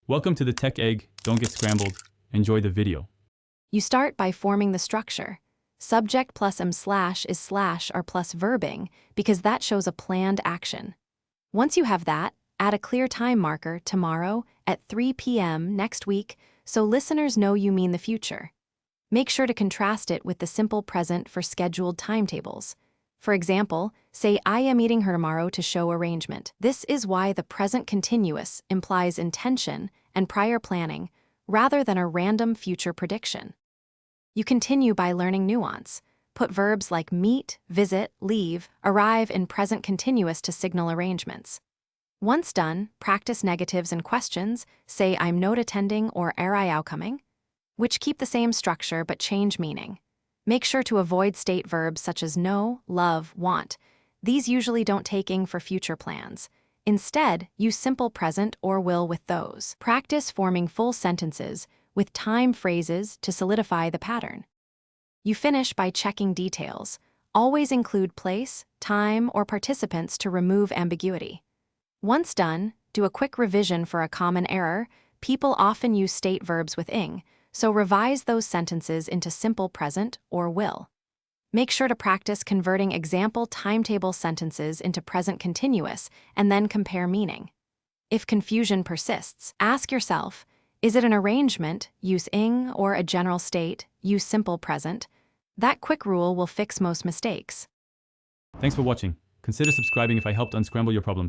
Welcome to the Tech Egg. Don't get scrambled. Enjoy the video. You start by forming the structure. Subject plus am slash is slash or plus verbing because that shows a planned action. Once you have that, add a clear time marker tomorrow at 3 p.m. next week so listeners know you mean the future. Make sure to contrast it with the simple present for scheduled timetables. For example, say I am meeting her tomorrow to show arrangement. This is why the present continuous implies intention and prior planning rather than a random future prediction. You continue by learning nuance. Put verbs like meet, visit, leave, arrive in present continuous to signal arrangements. Once done, practice negatives and questions, say I'm not attending or are I outcoming, which keep the same structure but change meaning. Make sure to avoid state verbs such as know, love, want. These usually don't take ing for future plans. Instead, use simple present or will with those. Practice forming full sentences with time phrases to solidify the pattern. You finish by checking details. Always include place, time, or participants to remove ambiguity. Once done, do a quick revision for a common error. People often use state verbs with ing, so revise those sentences into simple present or will. Make sure to practice converting example timetable sentences into present continuous and then compare meaning. If confusion persists, ask yourself, is it an arrangement, use ing, or a general state, use simple present? That quick rule will fix most mistakes. Thanks for watching. Consider subscribing if I helped unscramble your problems.